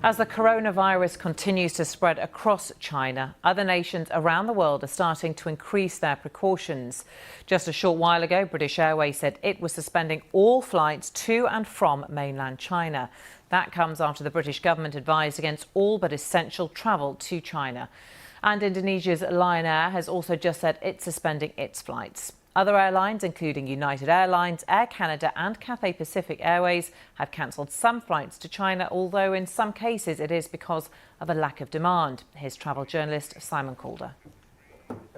As the coronavirus continues to spread across China, other nations around the world are starting to increase their precautions. Just a short while ago, British Airways said it was suspending all flights to and from mainland China. That comes after the British government advised against all but essential travel to China. And Indonesia's Lion Air has also just said it's suspending its flights. Other airlines, including United Airlines, Air Canada and Cathay Pacific Airways, have cancelled some flights to China, although in some cases it is because of a lack of demand. Here's travel journalist Simon Calder.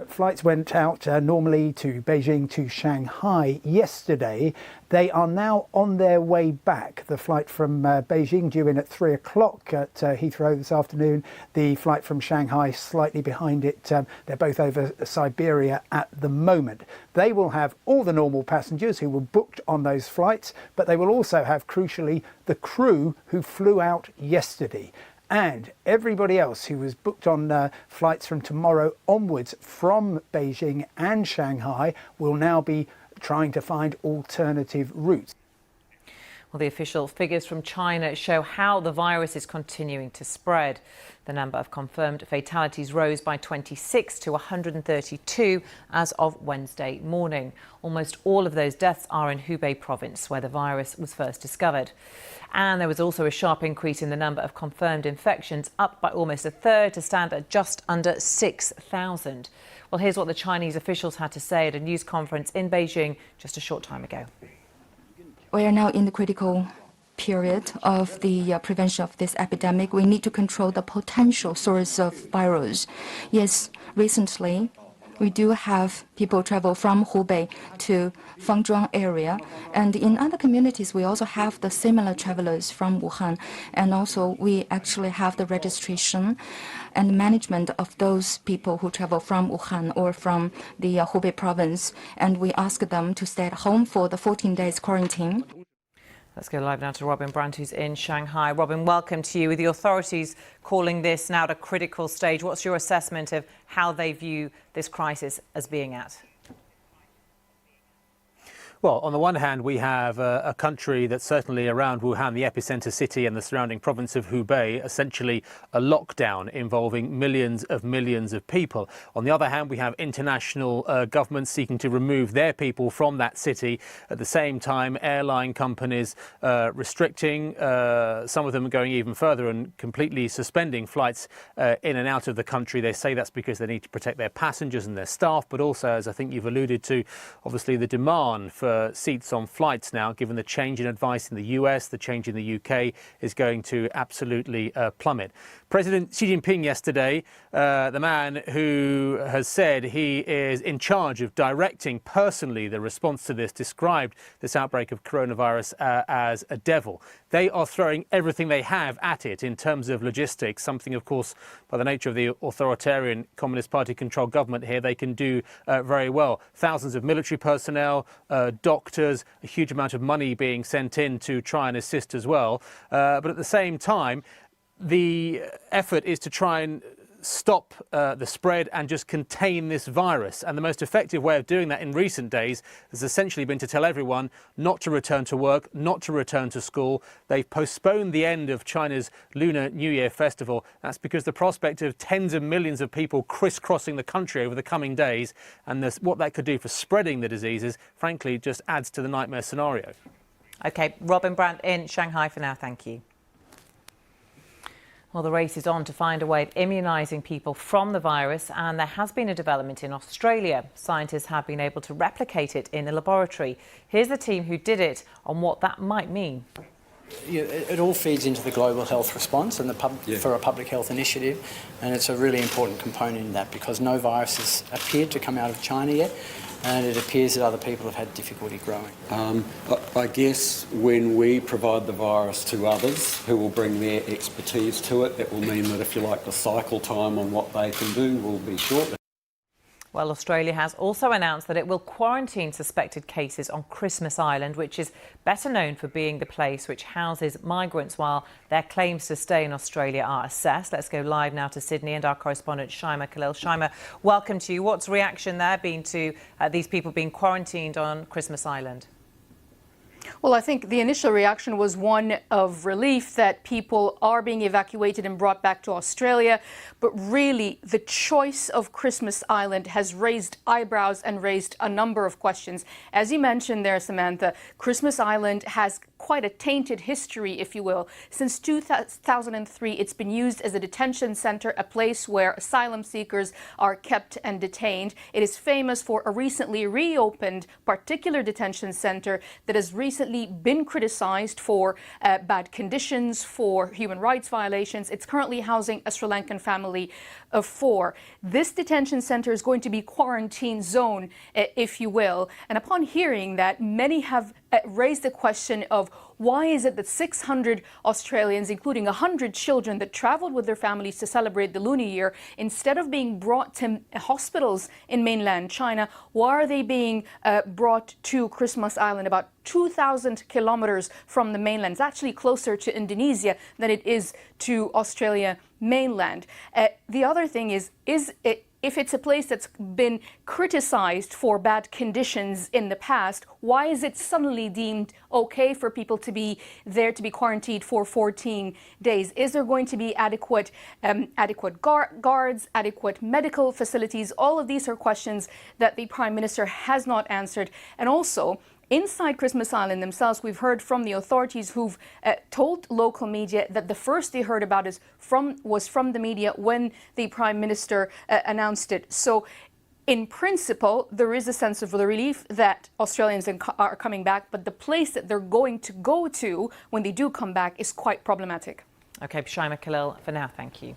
Flights went out normally to Beijing to Shanghai yesterday. They are now on their way back. The flight from Beijing due in at 3 o'clock at Heathrow this afternoon. The flight from Shanghai slightly behind it. They're both over Siberia at the moment. They will have all the normal passengers who were booked on those flights, but they will also have, crucially, the crew who flew out yesterday. And everybody else who was booked on flights from tomorrow onwards from Beijing and Shanghai will now be trying to find alternative routes. Well, the official figures from China show how the virus is continuing to spread. The number of confirmed fatalities rose by 26 to 132 as of Wednesday morning. Almost all of those deaths are in Hubei province, where the virus was first discovered. And there was also a sharp increase in the number of confirmed infections, up by almost a third to stand at just under 6,000. Well, here's what the Chinese officials had to say at a news conference in Beijing just a short time ago. We are now in the critical period of the prevention of this epidemic. We need to control the potential source of virus. Yes, recently we do have people travel from Hubei to Fangzhuang area. And in other communities, we also have the similar travelers from Wuhan. And also we actually have the registration and management of those people who travel from Wuhan or from the Hubei province. And we ask them to stay at home for the 14 days quarantine. Let's go live now to Robin Brandt, who's in Shanghai. Robin, welcome to you. With the authorities calling this now at a critical stage, what's your assessment of how they view this crisis as being at? Well, on the one hand, we have a country that's certainly around Wuhan, the epicenter city, and the surrounding province of Hubei, essentially a lockdown involving millions of people. On the other hand, we have international governments seeking to remove their people from that city. At the same time, airline companies restricting, some of them going even further and completely suspending flights in and out of the country. They say that's because they need to protect their passengers and their staff, but also, as I think you've alluded to, obviously the demand for seats on flights now, given the change in advice in the US, the change in the UK, is going to absolutely plummet. President Xi Jinping yesterday, the man who has said he is in charge of directing personally the response to this, described this outbreak of coronavirus as a devil. They are throwing everything they have at it in terms of logistics, something, of course, by the nature of the authoritarian Communist Party-controlled government here, they can do very well. Thousands of military personnel, doctors, a huge amount of money being sent in to try and assist as well. But at the same time, the effort is to try and stop the spread and just contain this virus. And the most effective way of doing that in recent days has essentially been to tell everyone not to return to work, not to return to school. They've postponed the end of China's Lunar New Year festival. That's because the prospect of tens of millions of people crisscrossing the country over the coming days and what that could do for spreading the diseases, frankly, just adds to the nightmare scenario. OK, Robin Brandt in Shanghai for now. Thank you. Well, the race is on to find a way of immunising people from the virus, and there has been a development in Australia. Scientists have been able to replicate it in a laboratory. Here's the team who did it on what that might mean. Yeah, it all feeds into the global health response and for a public health initiative, and it's a really important component in that because no virus has appeared to come out of China yet, and it appears that other people have had difficulty growing. I guess when we provide the virus to others who will bring their expertise to it, it will mean that, if you like, the cycle time on what they can do will be short. Well, Australia has also announced that it will quarantine suspected cases on Christmas Island, which is better known for being the place which houses migrants while their claims to stay in Australia are assessed. Let's go live now to Sydney and our correspondent Shaima Khalil. Shaima, welcome to you. What's the reaction there been to these people being quarantined on Christmas Island? Well, I think the initial reaction was one of relief that people are being evacuated and brought back to Australia. But really, the choice of Christmas Island has raised eyebrows and raised a number of questions. As you mentioned there, Samantha, Christmas Island has quite a tainted history, if you will. Since 2003, it's been used as a detention center, a place where asylum seekers are kept and detained. It is famous for a recently reopened particular detention center that has recently been criticized for bad conditions, for human rights violations. It's currently housing a Sri Lankan family of 4. This detention center is going to be quarantine zone, if you will. And upon hearing that, many have raised the question of why is it that 600 Australians, including 100 children that traveled with their families to celebrate the Lunar Year, instead of being brought to hospitals in mainland China, why are they being brought to Christmas Island, about 2,000 kilometers from the mainland? It's actually closer to Indonesia than it is to Australia mainland. The other thing is if it's a place that's been criticized for bad conditions in the past, why is it suddenly deemed okay for people to be there, to be quarantined for 14 days? Is there going to be adequate guards, adequate medical facilities? All of these are questions that the Prime Minister has not answered. And also, inside Christmas Island themselves, we've heard from the authorities who've told local media that the first they heard about was from the media when the Prime Minister announced it. So in principle, there is a sense of relief that Australians are coming back, but the place that they're going to go to when they do come back is quite problematic. OK, Shaima Khalil, for now, thank you.